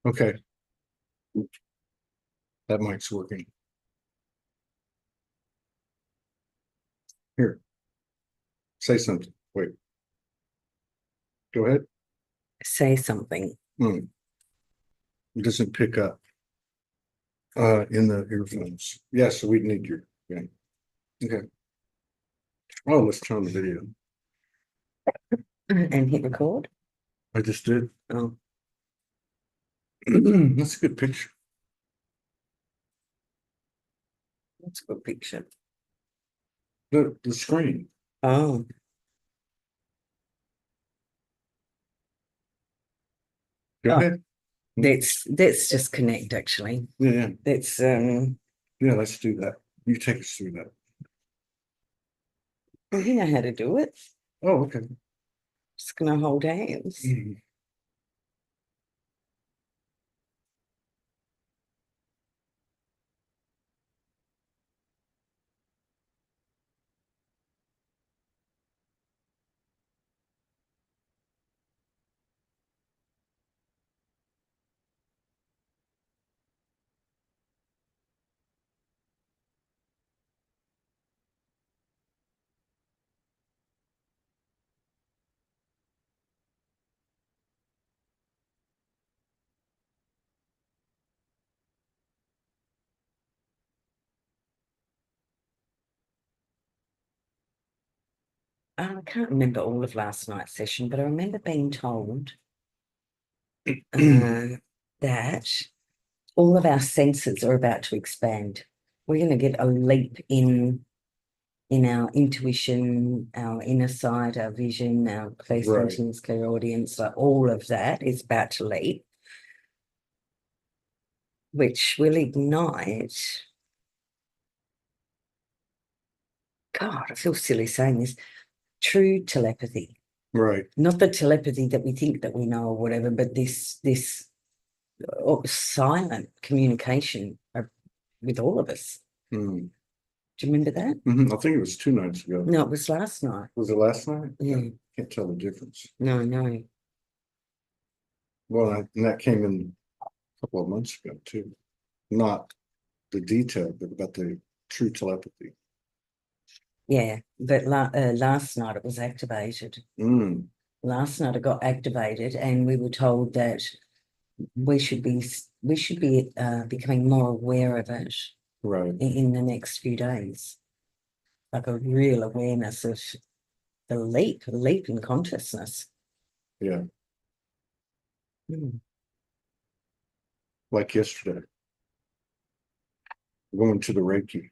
Okay. That mic's working. Here. Say something. Wait. Go ahead. Say something. It doesn't pick up in the earphones. Yeah, so we'd need your okay. Oh, let's turn on the video. And hit record. I just did. Oh, That's a good picture. that's a good picture. The screen. Oh, Go oh, ahead. let's just connect actually. Yeah. Let's Yeah, let's do that. You take us through that. you know how to do it. Oh, okay. Just gonna hold hands. I can't remember all of last night's session, but I remember being told that all of our senses are about to expand. We're going to get a leap in our intuition, our inner sight, our vision, our clairsentience, clairaudience, like all of that is about to leap, which will ignite. God, I feel silly saying this. True telepathy. Right. Not the telepathy that we think that we know or whatever, but this silent communication with all of us. Mm. Do you remember that? I think it was 2 nights ago. No, it was last night. Was it last night? Yeah. Can't tell the difference. No. Well, and that came in a couple of months ago too. Not the detail, but about the true telepathy. Yeah, but last night it was activated. Last night it got activated, and we were told that we should be becoming more aware of it in the next few days, like a real awareness of the leap in consciousness. Yeah. Like yesterday, going to the Reiki.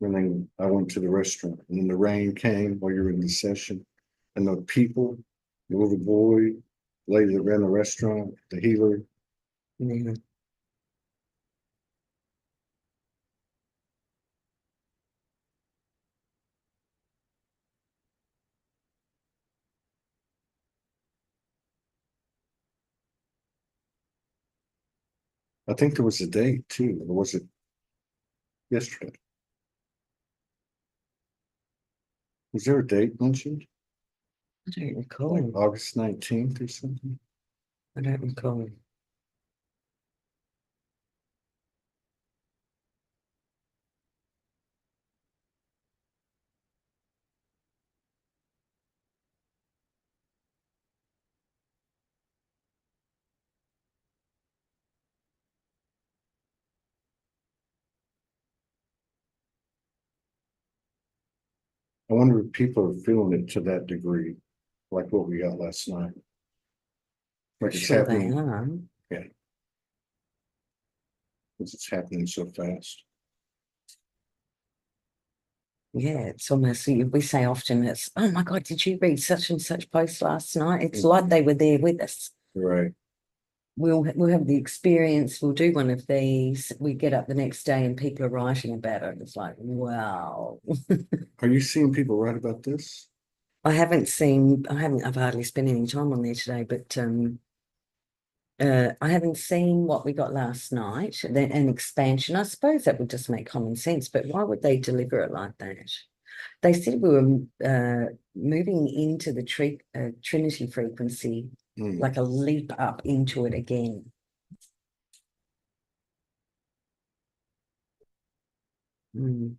And then I went to the restaurant, and then the rain came while you were in the session, and the people, the little boy, the lady that ran the restaurant, the healer. Yeah. I think there was a date too, or was it yesterday? Was there a date mentioned? I don't recall. Like August 19th or something? I don't recall. I wonder if people are feeling it to that degree, like what we got last night. Like it's Sure they happening. are. Yeah. Because it's happening so fast. Yeah, it's almost, we say often it's, oh my God, did you read such and such post last night? It's like they were there with us. Right. We'll have the experience, we'll do one of these, we get up the next day and people are writing about it. It's like, wow. Are you seeing people write about this? I've hardly spent any time on there today, but I haven't seen what we got last night, then an expansion. I suppose that would just make common sense, but why would they deliver it like that? They said we were moving into the Trinity frequency like a leap up into it again. Mm.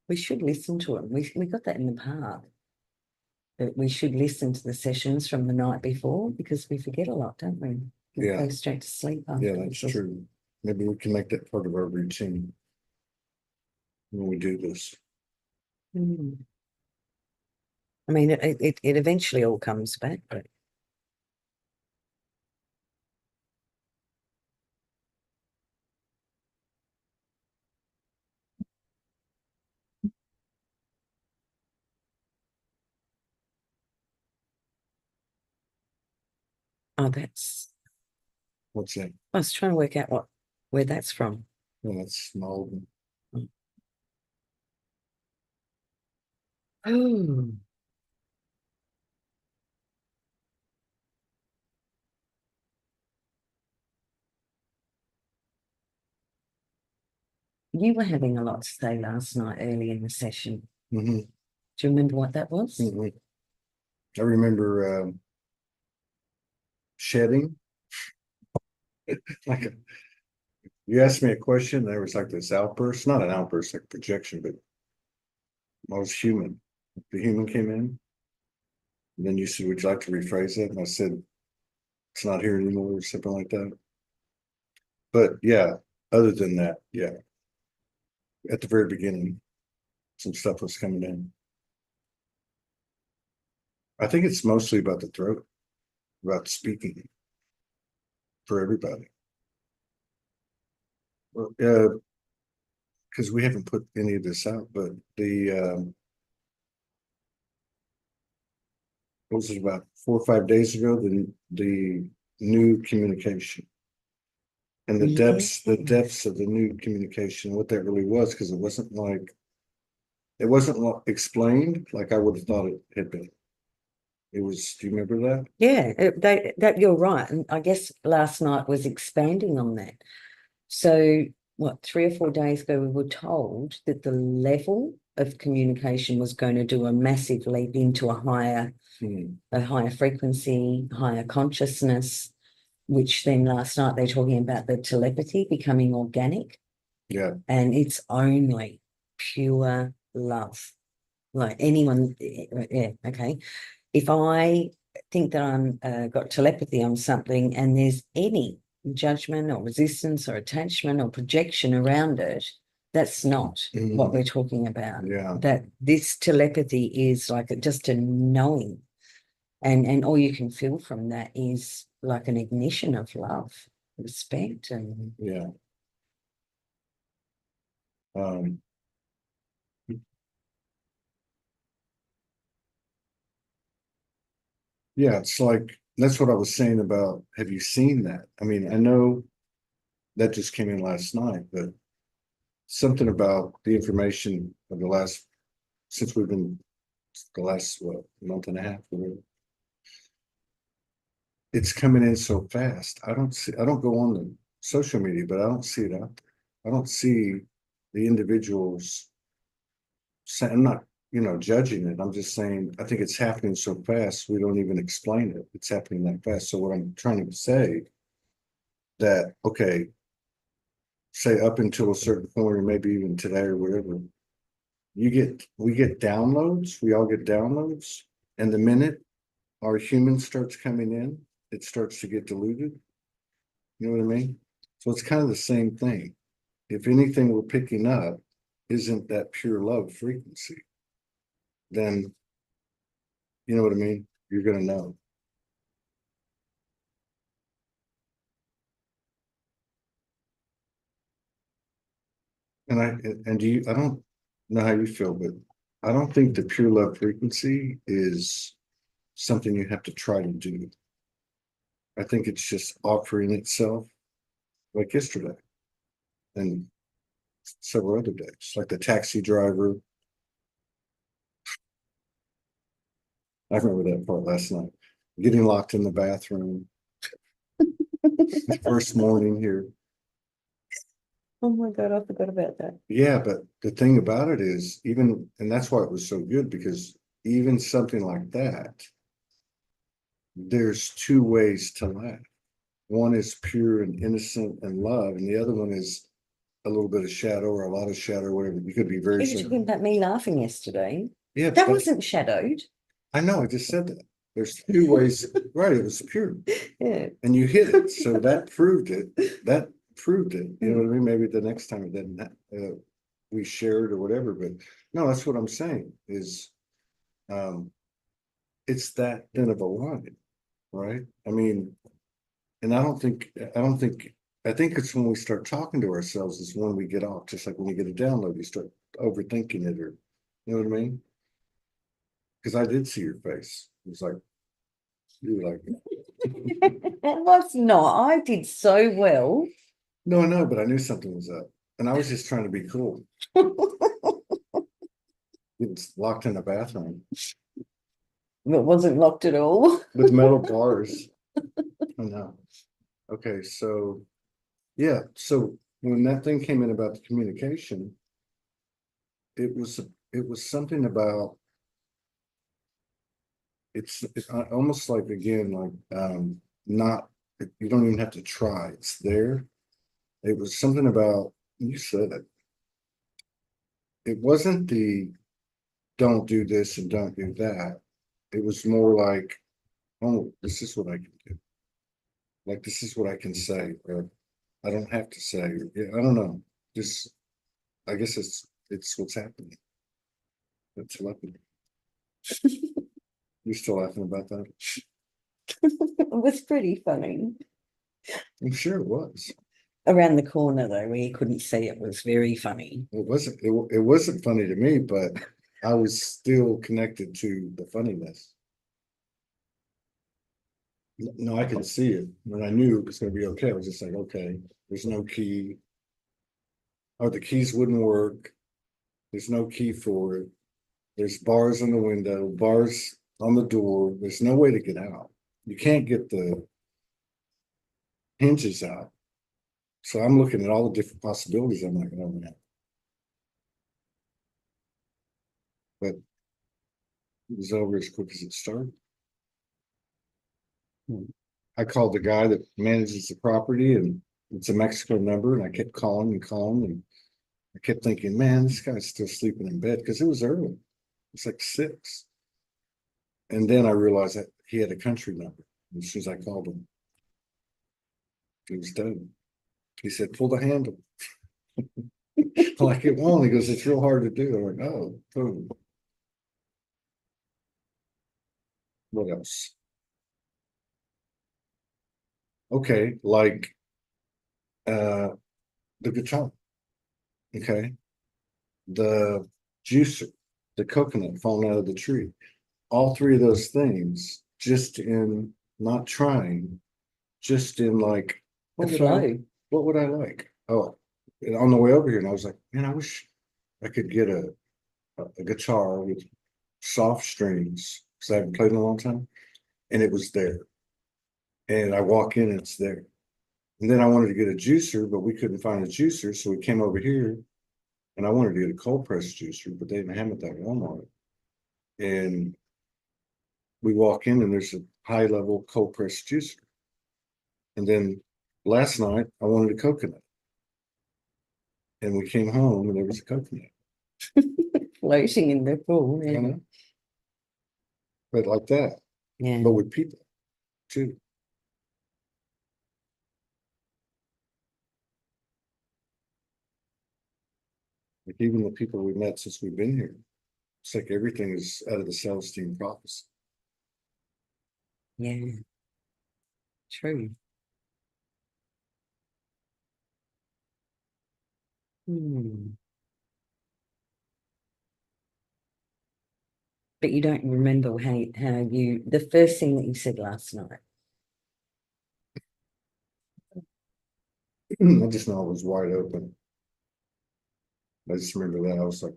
We should listen to it. We got that in the park. That we should listen to the sessions from the night before because we forget a lot, don't we? We Yeah. go straight to sleep. Yeah, that's true. Maybe we can make that part of our routine when we do this. I mean, it eventually all comes back, but oh, that's What's that? I was trying to work out where that's from. Well, that's small. Oh, you were having a lot to say last night early in the session. Mm-hmm. Do you remember what that was? Mm-hmm. I remember shedding. Like you asked me a question, there was like this outburst, not an outburst, like projection, but I was human. The human came in. And then you said, would you like to rephrase it? And I said, it's not here anymore, or something like that. But yeah, other than that, yeah. At the very beginning, some stuff was coming in. I think it's mostly about the throat, about speaking for everybody. Well, because we haven't put any of this out, but what was it, about 4 or 5 days ago, the new communication and the depths of the new communication, what that really was, because it wasn't explained like I would have thought it had been. It was, do you remember that? Yeah, that you're right. And I guess last night was expanding on that. So what, 3 or 4 days ago, we were told that the level of communication was going to do a massive leap into a higher frequency, higher consciousness, which then last night they're talking about the telepathy becoming organic. Yeah. And it's only pure love. Like anyone, yeah, okay. If I think that I'm got telepathy on something and there's any judgment or resistance or attachment or projection around it, that's not what we're talking about. Yeah. That this telepathy is like just a knowing, and all you can feel from that is like an ignition of love, respect, and yeah. Yeah, it's like that's what I was saying about, have you seen that? I mean, I know that just came in last night, but something about the information of the last, since we've been the last what, month and a half, whatever, it's coming in so fast. I don't go on the social media, but I don't see it out there. I don't see the individuals saying, I'm not, judging it. I'm just saying, I think it's happening so fast, we don't even explain it. It's happening that fast. So what I'm trying to say that, okay, say up until a certain point, or maybe even today or whatever, we get downloads, we all get downloads, and the minute our human starts coming in, it starts to get diluted. You know what I mean? So it's kind of the same thing. If anything we're picking up isn't that pure love frequency, then you know what I mean? You're gonna know. And I don't know how you feel, but I don't think the pure love frequency is something you have to try to do. I think it's just offering itself like yesterday and several other days, like the taxi driver. I remember that part last night. Getting locked in the bathroom. First morning here. Oh my God, I forgot about that. Yeah, but the thing about it is even, and that's why it was so good, because even something like that, there's two ways to laugh. One is pure and innocent and love, and the other one is a little bit of shadow or a lot of shadow, whatever. You could be very. You were talking about me laughing yesterday. Yeah, that wasn't shadowed. I know. I just said that. There's two ways. Right? It was pure. Yeah. And you hit it, so that proved it. That proved it. You know what I mean? Maybe the next time it didn't. We shared or whatever, but no, that's what I'm saying is, it's that thin of a line, right? I mean, and I think it's when we start talking to ourselves is when we get off, just like when you get a download, you start overthinking it, or you know what I mean? Because I did see your face. It was like, you were like, It was not. I did so well. no, I know, but I knew something was up. And I was just trying to be cool. It's locked in a bathroom. It wasn't locked at all. With metal bars. I know. Okay, so yeah, so when that thing came in about the communication, it was something about it's almost like, again, like not, you don't even have to try, it's there. It was something about, you said it. It wasn't the don't do this and don't do that. It was more like, oh, this is what I can do. Like, this is what I can say, or I don't have to say. Yeah, I don't know. Just, I guess it's what's happening. That's telepathy. You're still laughing about that? It was pretty funny. I'm sure it was. Around the corner though, where you couldn't see it, was very funny. It wasn't funny to me, but I was still connected to the funniness. No, I could see it. When I knew it was gonna be okay, I was just like, okay, there's no key. Or the keys wouldn't work. There's no key for it. There's bars on the window, bars on the door. There's no way to get out. You can't get the hinges out. So I'm looking at all the different possibilities. I'm like, oh man. But it was over as quick as it started. I called the guy that manages the property, and it's a Mexico number, and I kept calling and calling, and I kept thinking, man, this guy's still sleeping in bed, because it was early. It's like 6. And then I realized that he had a country number. As soon as I called him, it was done. He said, pull the handle. Like, it won't. He goes, it's real hard to do. I'm like, oh, boom. What else? Okay, like the guitar. Okay. The juicer, the coconut falling out of the tree. All three of those things, just in not trying, just in like, The flow. What would I like? Oh, and on the way over here, and I was like, man, I wish I could get a guitar with soft strings, because I haven't played in a long time, and it was there. And I walk in, and it's there. And then I wanted to get a juicer, but we couldn't find a juicer, so we came over here, and I wanted to get a cold press juicer, but they didn't have it at Walmart. And we walk in, and there's a high level cold press juicer. And then last night I wanted a coconut, and we came home, and there was a coconut. Floating in the pool. I Yeah. know. But like that, Yeah. but with people too. Like, even the people we met since we've been here, it's like everything is out of the Celestine prophecy. Yeah. True. But you don't remember how you, the first thing that you said last night. I just know it was wide open. I just remember that. I was like,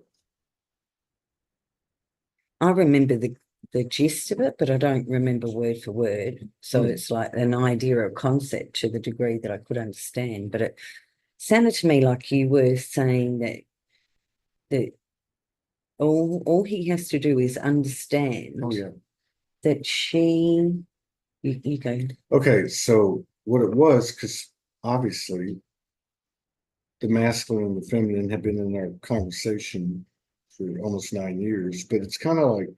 I remember the gist of it, but I don't remember word for word. So it's like an idea or concept to the degree that I could understand. But sounded to me like you were saying that all he has to do is understand Oh, yeah. that you go. Okay, so what it was, because obviously the masculine and the feminine have been in our conversation for almost 9 years, but it's kind of like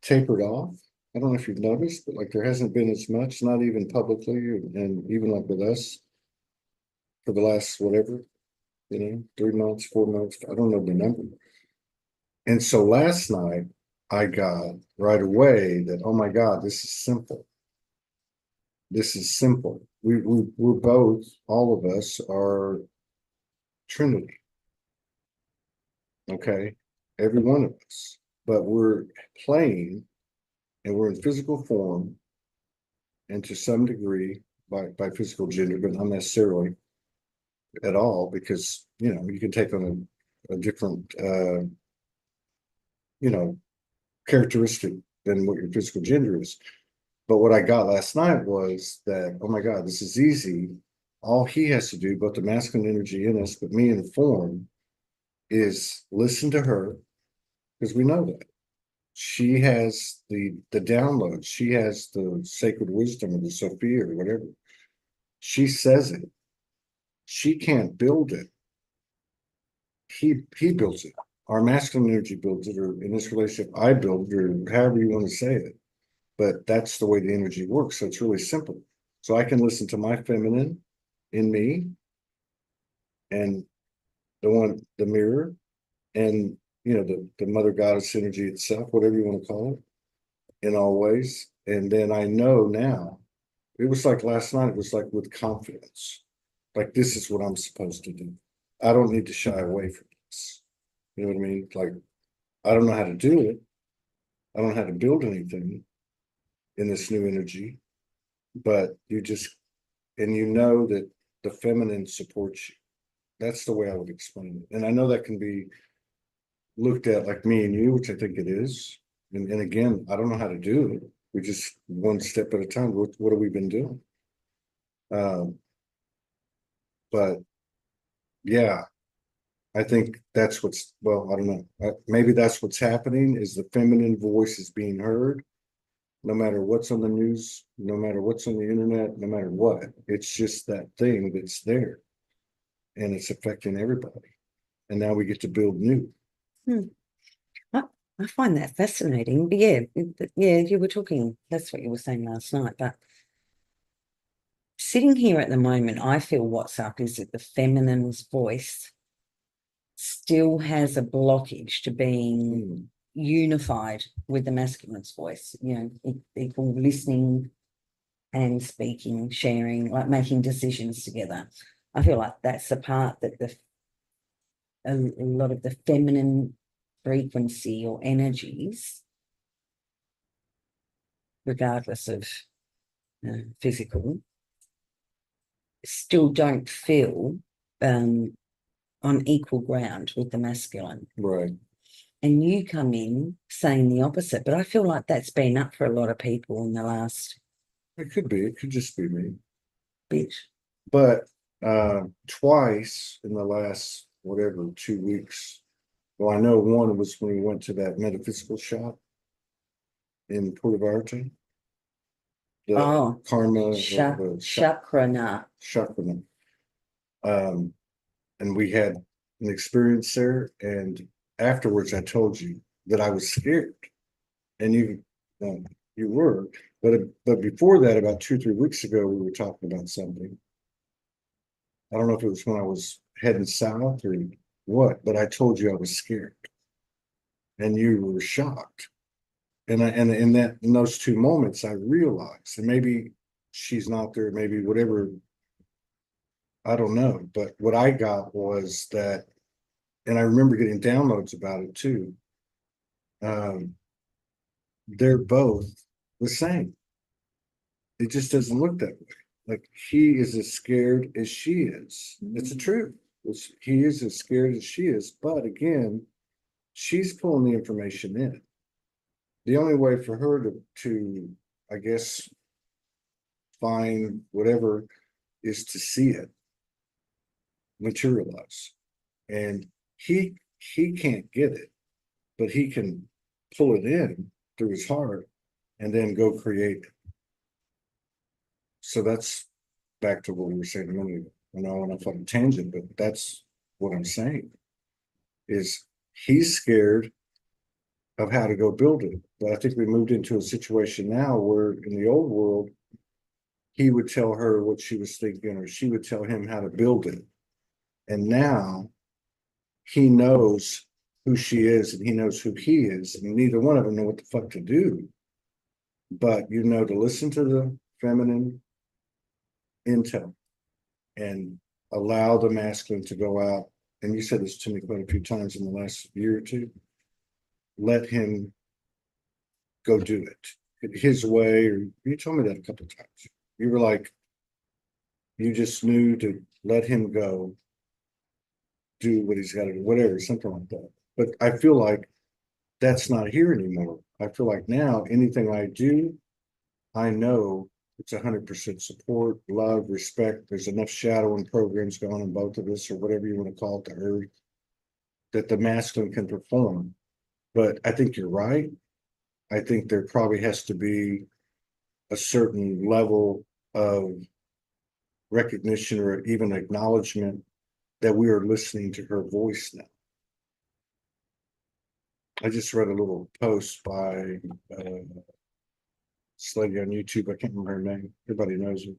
tapered off. I don't know if you've noticed, but like there hasn't been as much, not even publicly, and even like with us for the last whatever, 3 months, 4 months, I don't know the number. And so last night I got right away that, oh my God, this is simple. This is simple. We're both, all of us are Trinity. Okay. Every one of us. But we're playing and we're in physical form and to some degree by physical gender, but not necessarily at all, because you can take on a different characteristic than what your physical gender is. But what I got last night was that, oh my God, this is easy. All he has to do, both the masculine energy in us, but me in form, is listen to her, because we know that. She has the download. She has the sacred wisdom of the Sophia or whatever. She says it. She can't build it. He builds it. Our masculine energy builds it, or in this relationship, I build it, or however you want to say it. But that's the way the energy works. So it's really simple. So I can listen to my feminine in me and the mirror, and the mother goddess energy itself, whatever you want to call it, in all ways. And then I know now, it was like last night, it was like with confidence. Like this is what I'm supposed to do. I don't need to shy away from this. You know what I mean? Like I don't know how to do it. I don't know how to build anything in this new energy, but and you know that the feminine supports you. That's the way I would explain it. And I know that can be looked at like me and you, which I think it is. And again, I don't know how to do it. We just one step at a time. What have we been doing? Um, but yeah, I think that's well, I don't know. Maybe that's what's happening is the feminine voice is being heard no matter what's on the news, no matter what's on the internet, no matter what. It's just that thing that's there and it's affecting everybody. And now we get to build new. I find that fascinating. But yeah, you were talking, that's what you were saying last night. But sitting here at the moment, I feel what's up is that the feminine's voice still has a blockage to being unified with the masculine's voice, equal listening and speaking, sharing, like making decisions together. I feel like that's the part that a lot of the feminine frequency or energies, regardless of physical, still don't feel on equal ground with the masculine. Right. And you come in saying the opposite, but I feel like that's been up for a lot of people in the last It could be. It could just be me. bit. But twice in the last, whatever, 2 weeks. Well, I know one was when we went to that metaphysical shop in Puerto Vallarta. The karma, chakrana. Chakrana. And we had an experience there. And afterwards, I told you that I was scared. And you were. But before that, about 2-3 weeks ago, we were talking about something. I don't know if it was when I was heading south or what, but I told you I was scared. And you were shocked. And in those 2 moments, I realized, and maybe she's not there, maybe whatever, I don't know. But what I got was that, and I remember getting downloads about it too. They're both the same. It just doesn't look that way. Like he is as scared as she is. It's the truth. He is as scared as she is. But again, she's pulling the information in. The only way for her to I guess, find whatever is to see it. materialize. And he can't get it, but he can pull it in through his heart and then go create it. So that's back to what we were saying a minute ago. I know I went off on a tangent, but that's what I'm saying is he's scared of how to go build it. But I think we moved into a situation now where in the old world, he would tell her what she was thinking, or she would tell him how to build it. And now he knows who she is and he knows who he is, and neither one of them know what the fuck to do. But you know to listen to the feminine intel and allow the masculine to go out. And you said this to me quite a few times in the last year or two. Let him go do it his way. Or you told me that a couple of times. You were like, you just knew to let him go do what he's got to do, whatever, something like that. But I feel like that's not here anymore. I feel like now anything I do, I know it's 100% support, love, respect. There's enough shadowing programs going on both of us, or whatever you want to call it, the earth, that the masculine can perform. But I think you're right. I think there probably has to be a certain level of recognition or even acknowledgement that we are listening to her voice now. I just read a little post by this lady on YouTube. I can't remember her name. Everybody knows her.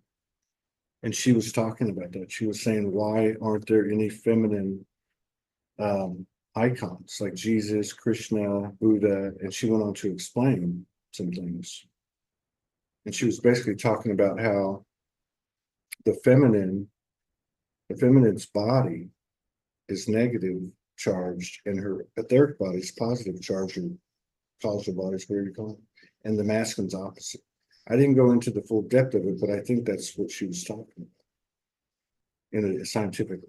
And she was talking about that. She was saying, why aren't there any feminine icons like Jesus, Krishna, Buddha? And she went on to explain some things. And she was basically talking about how the feminine's body is negative charged, and her etheric body is positive charged, or causal body is whatever you call it, and the masculine's opposite. I didn't go into the full depth of it, but I think that's what she was talking about in a scientific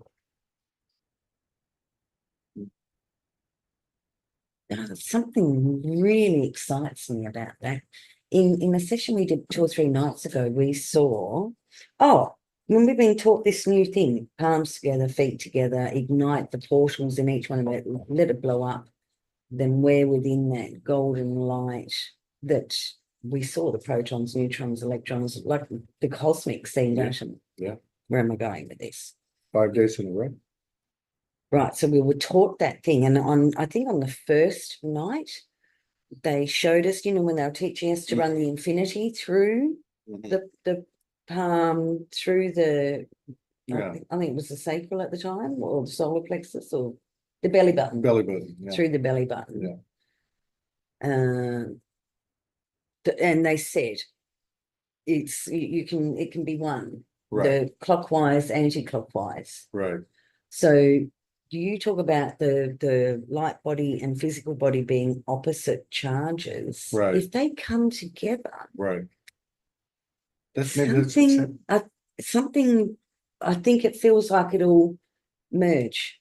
way. Something really excites me about that. In a session we did 2 or 3 nights ago, we saw, when we've been taught this new thing, palms together, feet together, ignite the portals in each one of it, let it blow up, then we're within that golden light that we saw the protons, neutrons, electrons, like the cosmic seed atom. Yeah. Where am I going with this? 5 days in a row. Right. So we were taught that thing. And I think on the first night, they showed us, when they were teaching us to run the infinity through the palm, through the, I think it was the sacral at the time, or the solar plexus, or the belly button. Belly button. Yeah. Through the belly button. Yeah. And they said it can be one, right. The clockwise, anti-clockwise. Right. So do you talk about the light body and physical body being opposite charges? Right. If they come together, right. Something I think it feels like it'll merge.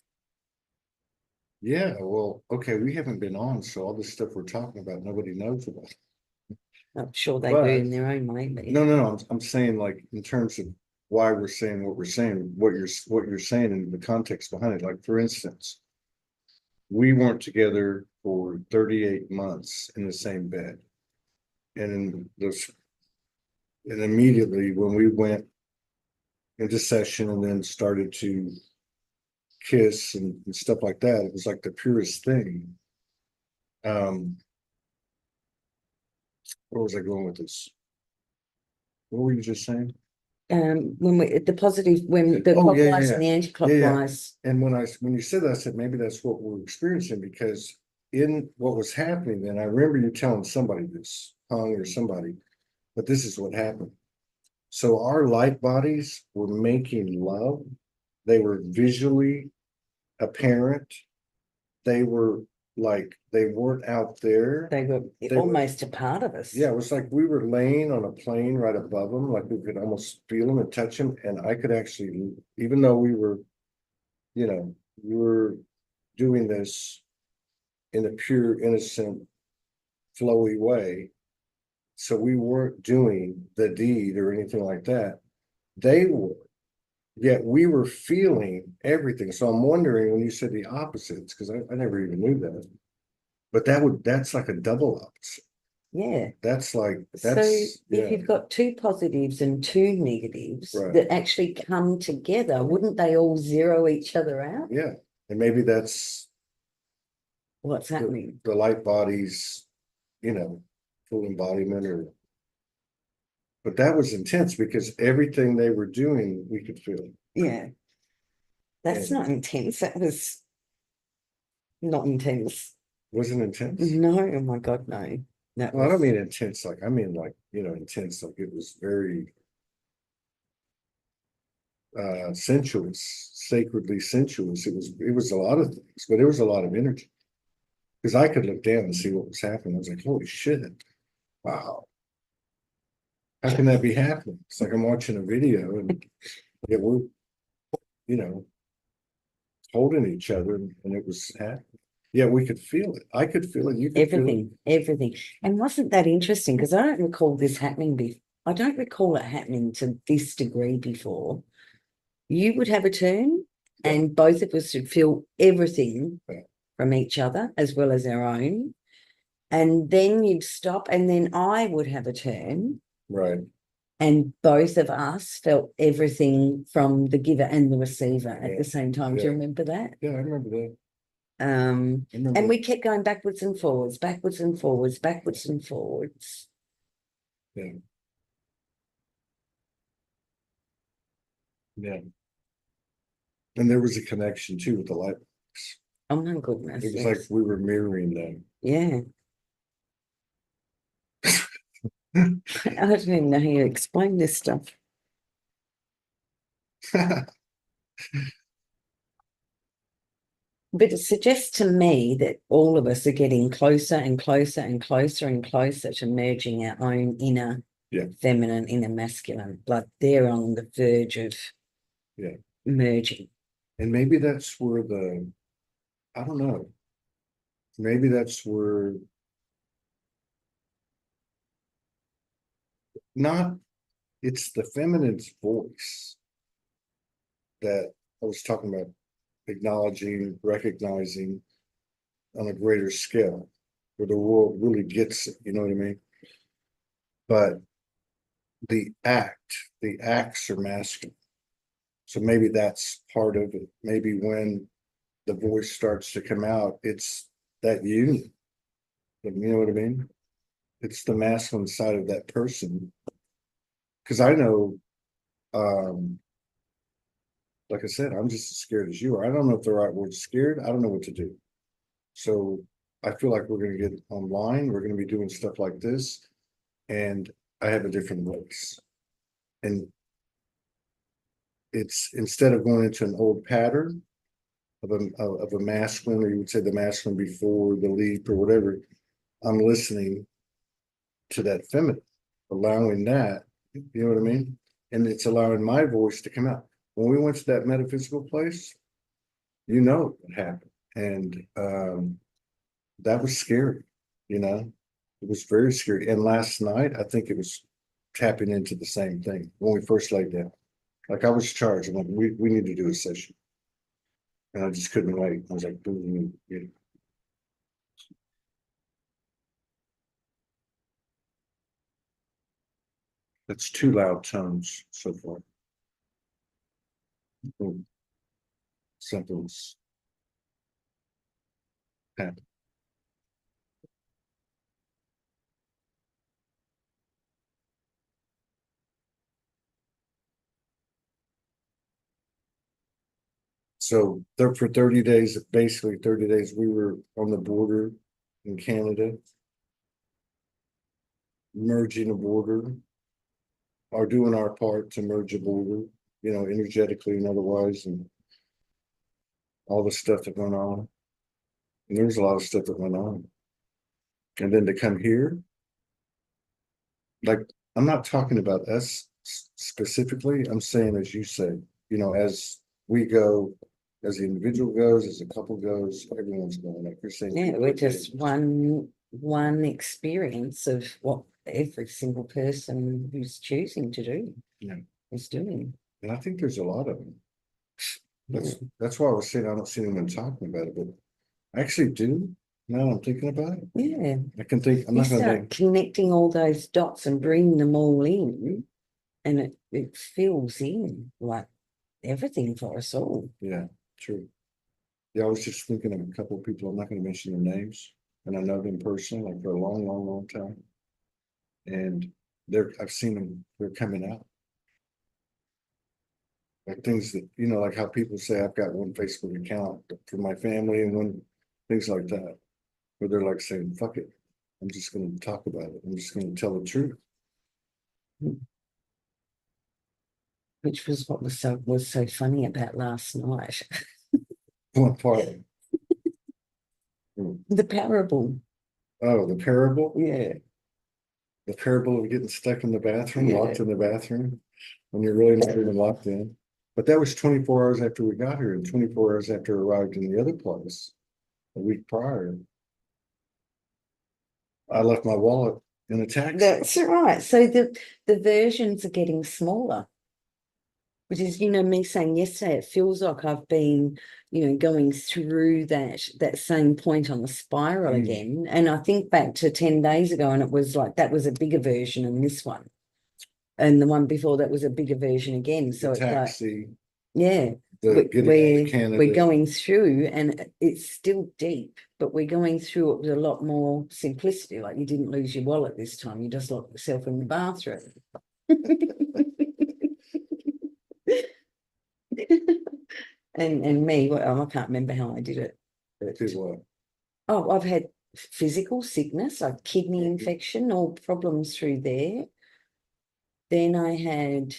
Yeah, well, okay, we haven't been on, so all this stuff we're talking about, nobody knows about. I'm sure they do in their own way. But No, I'm saying, like, in terms of why we're saying what we're saying, what you're saying in the context behind it. Like, for instance, we weren't together for 38 months in the same bed. And immediately when we went into session and then started to kiss and stuff like that, it was like the purest thing. Where was I going with this? What were you just saying? When the positive, when the clockwise and the anti-clockwise. And when you said that, I said maybe that's what we're experiencing, because in what was happening then, I remember you telling somebody this, Hung or somebody, but this is what happened. So our light bodies were making love. They were visually apparent. They were like, they weren't out there. They were almost a part of us. Yeah, it was like we were laying on a plane right above them, like we could almost feel them and touch them. And I could actually, even though we were doing this in a pure, innocent, flowy way. So we weren't doing the deed or anything like that. They were. yet we were feeling everything. So I'm wondering when you said the opposites, because I never even knew that. But that's like a double opposite. Yeah. That's like, So that's, if yeah, you've got two positives and two negatives Right. that actually come together, wouldn't they all zero each other out? yeah. And maybe that's What's happening? the light body's, full embodiment but that was intense because everything they were doing, we could feel. Yeah. That's And not intense. That was not intense. wasn't intense. No, oh my God, no. That Well, I don't was mean intense, I mean like, intense, like it was very sensuous, sacredly sensuous. It was a lot of things, but it was a lot of energy. Because I could look down and see what was happening. I was like, holy shit. Wow. How can that be happening? It's like I'm watching a video and yeah, we're, you know, holding each other and it was happening. Yeah, we could feel it. I could feel it. You could feel it. everything. And wasn't that interesting? Because I don't recall this happening before. I don't recall it happening to this degree before. You would have a turn Yeah. and both of us would feel everything Yeah. from each other as well as our own. And then you'd stop and then I would have a turn. Right. And both of us felt everything from the giver and the receiver at Yeah. the same time. Do you remember that? Yeah, I remember that. And we kept going backwards and forwards, backwards and forwards, backwards and forwards. Yeah. Yeah. And there was a connection too with the light box. Oh my goodness. It was yes. like we were mirroring them. Yeah. I don't even know how you explain this stuff. But it suggests to me that all of us are getting closer and closer and closer and closer to merging our own inner feminine, inner masculine. Like they're on the verge of merging. And maybe that's where I don't know. Maybe that's where it's the feminine's voice that I was talking about, acknowledging, recognizing on a greater scale, where the world really gets it, you know what I mean? But the acts are masculine. So maybe that's part of it. Maybe when the voice starts to come out, it's that union. You know what I mean? It's the masculine side of that person. Because I know, like I said, I'm just as scared as you are. I don't know if the right word is scared. I don't know what to do. So I feel like we're going to get online. We're going to be doing stuff like this. And I have a different voice. And it's instead of going into an old pattern of a masculine, or you would say the masculine before the leap or whatever, I'm listening to that feminine, allowing that, you know what I mean? And it's allowing my voice to come out. When we went to that metaphysical place, what happened. And that was scary, it was very scary. And last night, I think it was tapping into the same thing when we first laid down. Like I was charged, I'm like, we need to do a session. And I just couldn't wait. I was like, boom, That's two loud tones so far. Something's happened. So there for 30 days, basically 30 days, we were on the border in Canada, merging a border, or doing our part to merge a border, energetically and otherwise, and all the stuff that went on. And there was a lot of stuff that went on. And then to come here, like, I'm not talking about us specifically. I'm saying, as you said, as we go, as the individual goes, as a couple goes, everyone's going. Like you're saying, yeah, we're just one experience of what every single person who's choosing to do is doing. And I think there's a lot of them. That's why I was saying I don't see anyone talking about it, but I actually do. Now I'm thinking about it. Yeah. I can think, I'm You not gonna start think, connecting all those dots and bringing them all in, and it fills in like everything for us all. yeah, true. Yeah, I was just thinking of a couple of people, I'm not gonna mention their names, and I know them personally, like for a long, long, long time. And I've seen them, they're coming out. Like things that, like how people say I've got one Facebook account for my family and one, things like that. Where they're like saying, fuck it, I'm just gonna talk about it. I'm just gonna tell the truth. Which was what was so funny about last night. One part. Hmm. The parable. Oh, the parable? Yeah. The parable of getting stuck in the bathroom, Yeah. locked in the bathroom, when you're really not even locked in. But that was 24 hours after we got here and 24 hours after we arrived in the other place a week prior. I left my wallet in a taxi. That's right. So the versions are getting smaller. Which is, me saying yesterday, it feels like I've been, going through that same point on the spiral again. And I think back to 10 days ago, and it was like that was a bigger version than this one. And the one before that was a bigger version again. So it's taxi, like, yeah, we're going through, and it's still deep, but we're going through it with a lot more simplicity. Like you didn't lose your wallet this time, you just locked yourself in the bathroom. and me, well, I can't remember how I did it. But, oh, I've had physical sickness, like kidney infection or problems through there. Then I had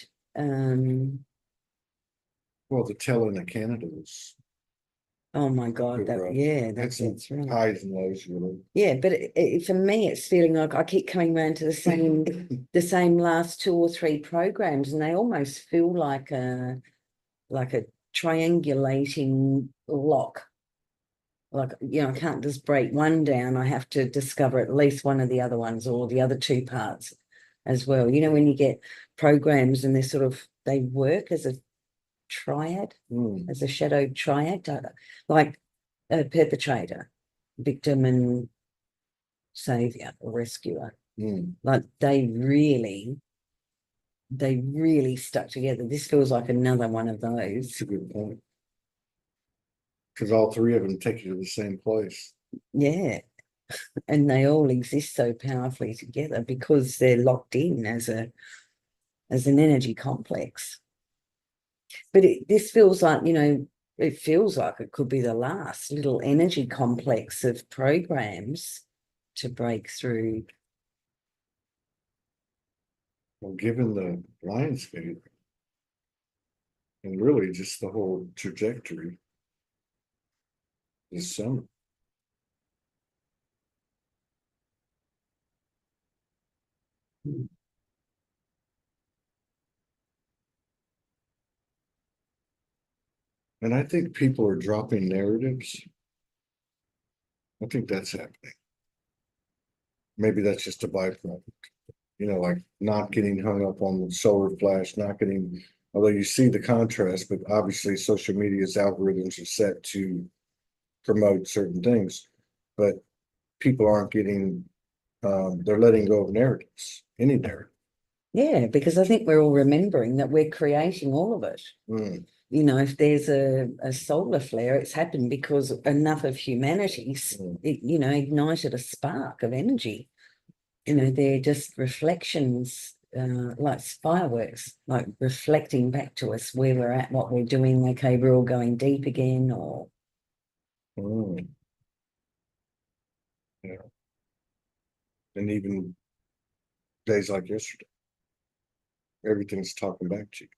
well, the tail end of Canada was, oh my God, that's right. Highs and lows, really. Yeah, but for me, it's feeling like I keep coming around to the same last 2 or 3 programs, and they almost feel like a triangulating lock. Like, I can't just break one down. I have to discover at least one of the other ones or the other 2 parts as well. When you get programs and they work as a triad, as a shadow triad, like a perpetrator, victim, and savior or rescuer. Like they really stuck together. This feels like another one of those. That's a good point. Because all 3 of them take you to the same place. Yeah. And they all exist so powerfully together because they're locked in as an energy complex. But this feels like, it feels like it could be the last little energy complex of programs to break through. Well, given the landscape and really just the whole trajectory this summer. And I think people are dropping narratives. I think that's happening. Maybe that's just a byproduct, like not getting hung up on the solar flash, although you see the contrast, but obviously social media's algorithms are set to promote certain things, but people aren't they're letting go of narratives, any narrative. Yeah, because I think we're all remembering that we're creating all of it. If there's a solar flare, it's happened because enough of humanity's, ignited a spark of energy. They're just reflections, like fireworks, like reflecting back to us where we're at, what we're doing. Okay, we're all going deep again, or. Yeah. And even days like yesterday, everything's talking back to you.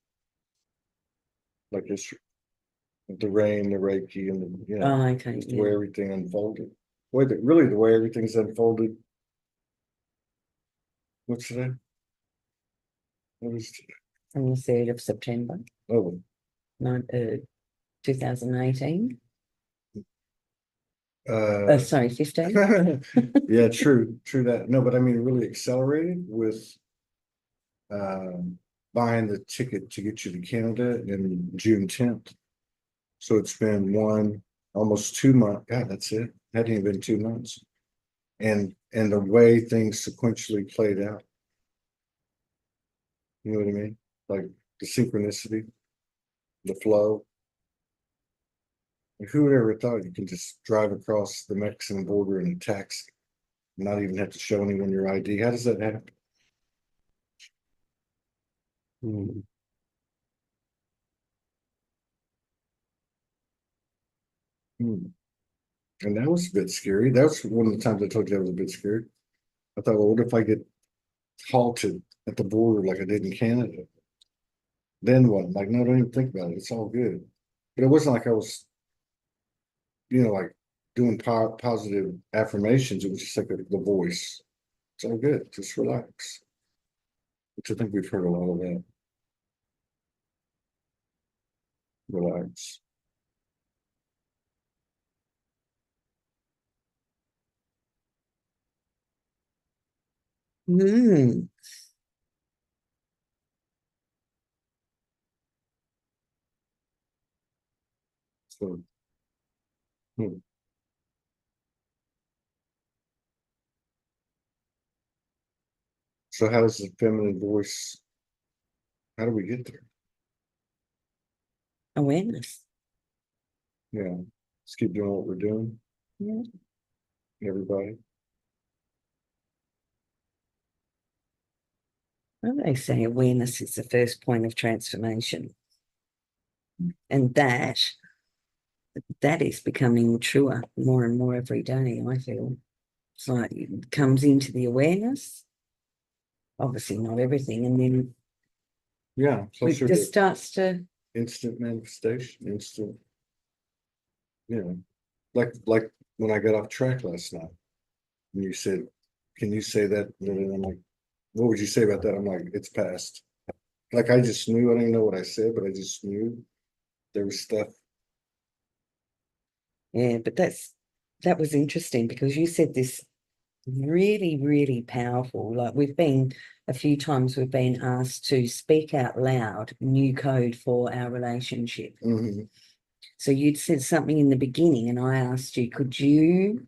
Like yesterday. The rain, the Reiki, and the way everything unfolded. The way everything's unfolded. What's today? What is today? On the 3rd of September. Oh. 2018. Sorry, 15. Yeah, true that. No, but I mean, really accelerated with by buying the ticket to get you to Canada in June 10th. So it's been almost 2 months. God, that's it. Hadn't even been 2 months. And the way things sequentially played out. You know what I mean? Like the synchronicity, the flow. Who would ever thought you can just drive across the Mexican border in a taxi, not even have to show anyone your ID? How does that happen? Hmm. Hmm. And that was a bit scary. That was one of the times I told you I was a bit scared. I thought, well, what if I get halted at the border like I did in Canada? Then what? I'm like, no, don't even think about it. It's all good. But it wasn't like I was, like doing positive affirmations. It was just like the voice. It's all good. Just relax. Which I think we've heard a lot of that. Relax. Hmm. So, hmm. So how does the feminine voice? How do we get there? Awareness. Yeah, let's keep doing what we're doing. Yeah. Everybody. Well, they say awareness is the first point of transformation. And that is becoming truer more and more every day, I feel. It's like it comes into the awareness, obviously not everything, and then Yeah, it closer just to starts to, instant manifestation, instant. Like when I got off track last night, and you said, "Can you say that?" And I'm like, "What would you say about that?" I'm like, "It's past." Like I just knew. I didn't know what I said, but I just knew there was stuff. yeah, but that was interesting because you said this really, really powerful. Like a few times we've been asked to speak out loud new code for our relationship. Mm-hmm. So you'd said something in the beginning, and I asked you, could you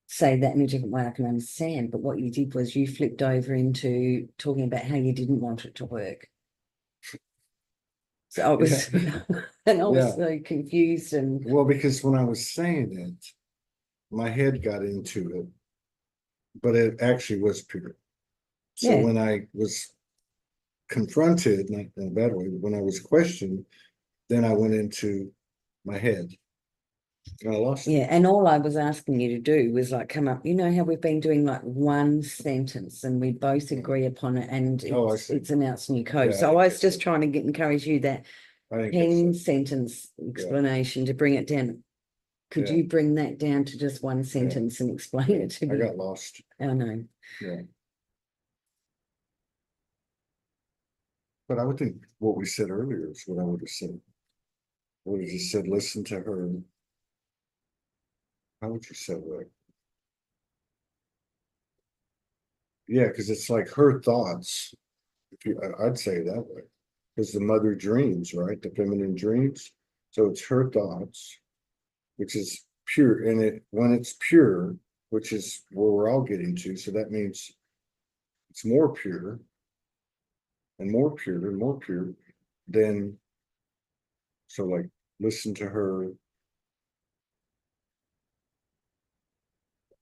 say that in a different way I can understand? But what you did was you flipped over into talking about how you didn't want it to work. So I was, Yeah. and I was Yeah. so confused. And Well, because when I was saying it, my head got into it, but it actually was pure. So yeah, when I was confronted, not in a bad way, but when I was questioned, then I went into my head and I lost it. yeah. And all I was asking you to do was like come up, you know how we've been doing like one sentence and we both agree upon it, and Oh, I see. it's announced new code. Yeah, So I was just trying to encourage you that I didn't catch 10 that. sentence explanation to bring it down. Could Yeah. you bring that down to just one sentence and explain it to I me? got lost. I know. Yeah. But I would think what we said earlier is what I would have said. I would have just said, listen to her. How would you say that? Yeah, because it's like her thoughts. I'd say it that way. Because the mother dreams, right? The feminine dreams. So it's her thoughts, which is pure. And when it's pure, which is where we're all getting to, so that means it's more pure and more pure and more pure. Then so like listen to her, and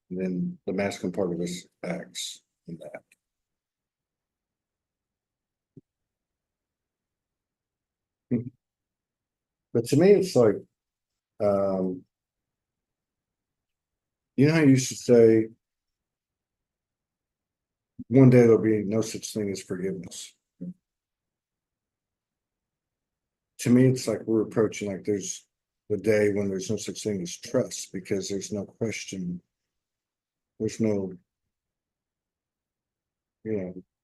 then the masculine part of us acts in that. But to me, it's like, um, how you used to say, one day there'll be no such thing as forgiveness. To me, it's like we're approaching like there's the day when there's no such thing as trust because there's no question, there's no,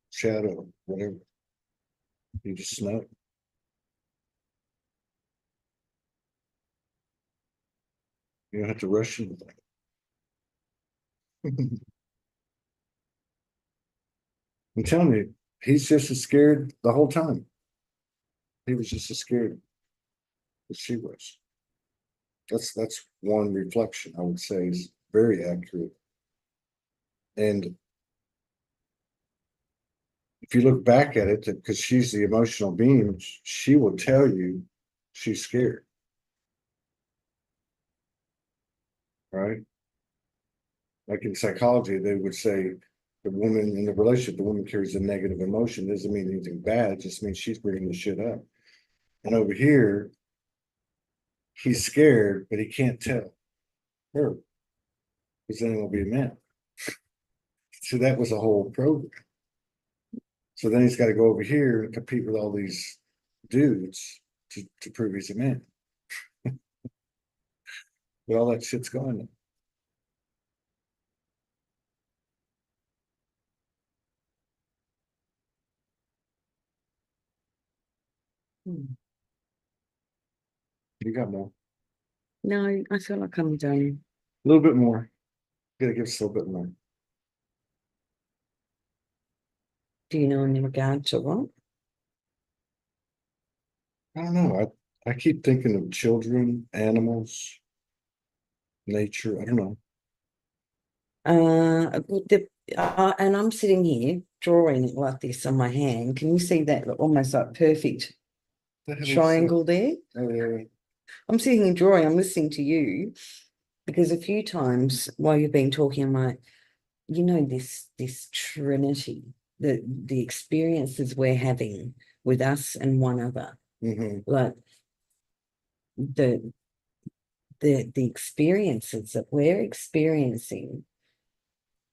shadow, whatever. You just know. You don't have to rush into that. I'm telling you, he's just as scared the whole time. He was just as scared as she was. That's one reflection I would say is very accurate. And if you look back at it, because she's the emotional being, she will tell you she's scared. Right? Like in psychology, they would say the woman in the relationship, the woman carries a negative emotion. Doesn't mean anything bad, it just means she's bringing the shit up. And over here, he's scared, but he can't tell her because then it will be a man. So that was a whole program. So then he's got to go over here and compete with all these dudes to prove he's a man. But all that shit's gone now. Hmm. You got more. No, I feel like I'm done. A little bit more. Gotta give us a little bit more. Do you know in regard to what? I don't know. I keep thinking of children, animals, nature. I don't know. And I'm sitting here drawing it like this on my hand. Can you see that almost like perfect triangle there? I'm sitting here drawing, I'm listening to you because a few times while you've been talking, I'm like, you know, this Trinity, the experiences we're having with us and one another, like the experiences that we're experiencing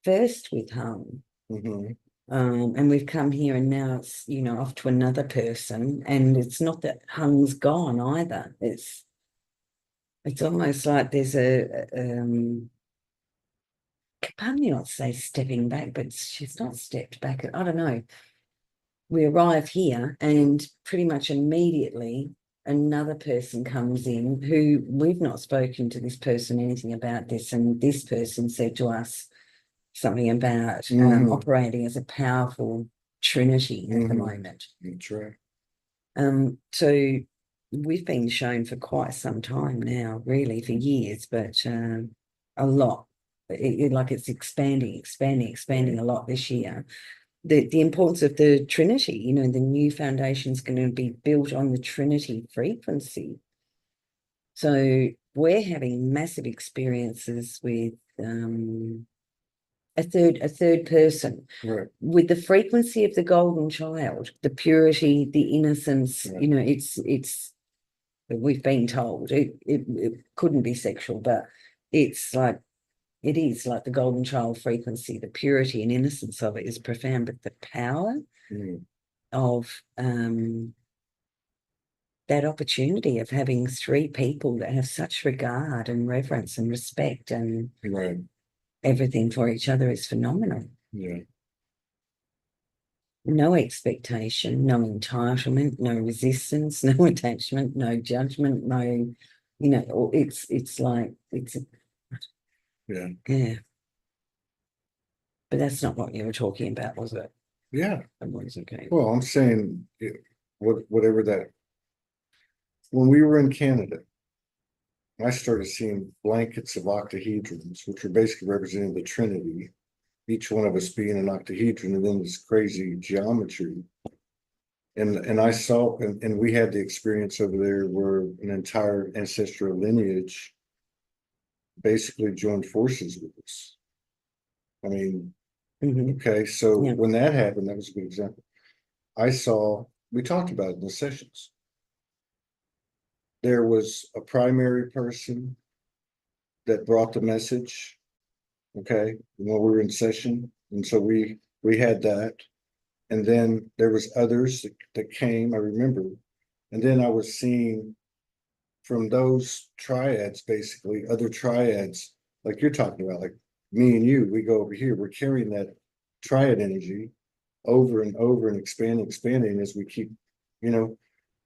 first with home. And we've come here and now it's, you know, off to another person, and it's not that Hung's gone either. It's almost like there's pardon me not to say stepping back, but she's not stepped back. I don't know. We arrive here and pretty much immediately another person comes in who we've not spoken to this person anything about this, and this person said to us something about operating as a powerful Trinity at the moment. That's right. So we've been shown for quite some time now, really for years, but a lot. Like it's expanding a lot this year. The importance of the Trinity, you know, the new foundation is going to be built on the Trinity frequency. So we're having massive experiences with a third person, right, with the frequency of the golden child, the purity, the innocence. Right. You know, it's we've been told it couldn't be sexual, but it's like it is like the golden child frequency. The purity and innocence of it is profound, but the power of that opportunity of having three people that have such regard and reverence and respect and right, everything for each other is phenomenal. yeah, No expectation, no entitlement, no resistance, no attachment, no judgment, no, you know, it's like yeah. But that's not what you were talking about, was it? Yeah. Okay. Well, I'm saying whatever that. When we were in Canada, I started seeing blankets of octahedrons, which were basically representing the Trinity, each one of us being an octahedron, and then this crazy geometry. And I saw, and we had the experience over there where an entire ancestral lineage basically joined forces with us. I mean, okay, so when that happened, that was a good example. We talked about it in the sessions. There was a primary person that brought the message, okay, when we were in session. And so we had that. And then there was others that came, I remember. And then I was seeing from those triads, basically, other triads, like you're talking about, like me and you, we go over here, we're carrying that triad energy over and over and expanding as we keep, you know,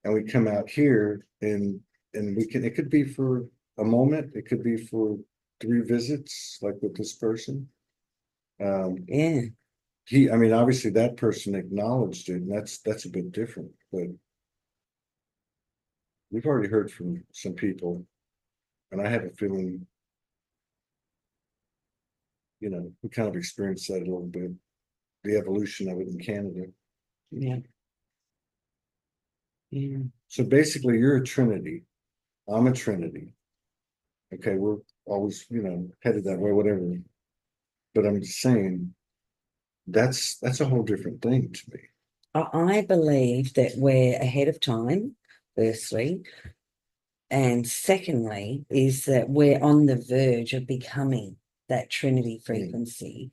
and we come out here and we can, it could be for a moment, it could be for 3 visits, like with this person. I mean, obviously that person acknowledged it, and that's a bit different, but we've already heard from some people, and I have a feeling, we kind of experienced that a little bit, the evolution of it in Canada. Yeah. Yeah. So basically, you're a Trinity. I'm a Trinity. Okay, we're always, headed that way, whatever. But I'm just saying, that's a whole different thing to me. I believe that we're ahead of time, firstly. And secondly, is that we're on the verge of becoming that Trinity frequency.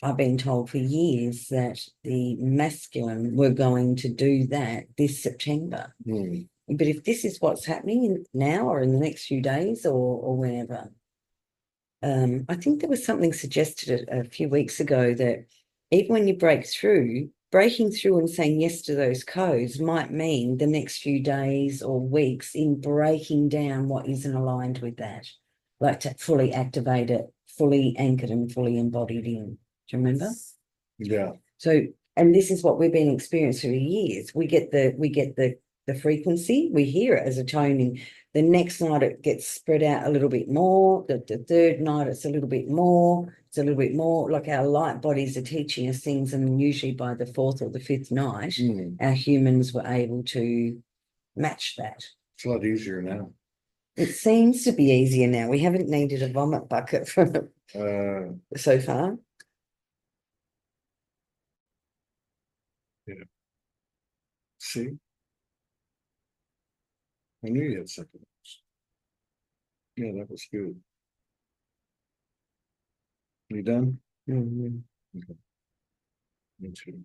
I've been told for years that the masculine were going to do that this September. But if this is what's happening now or in the next few days or whenever, I think there was something suggested a few weeks ago that even when you breaking through and saying yes to those codes might mean the next few days or weeks in breaking down what isn't aligned with that, like to fully activate it, fully anchored and fully embodied in. Do you remember? Yeah. So, and this is what we've been experiencing for years. We get the frequency, we hear it as a toning. The next night it gets spread out a little bit more. The third night it's a little bit more. It's a little bit more. Like our light bodies are teaching us things, and usually by the fourth or the fifth night, our humans were able to match that. It's a lot easier now. It seems to be easier now. We haven't needed a vomit bucket for so far. Yeah. See? I knew you had something else. Yeah, that was good. You done? Mm-hmm. Okay. Me too.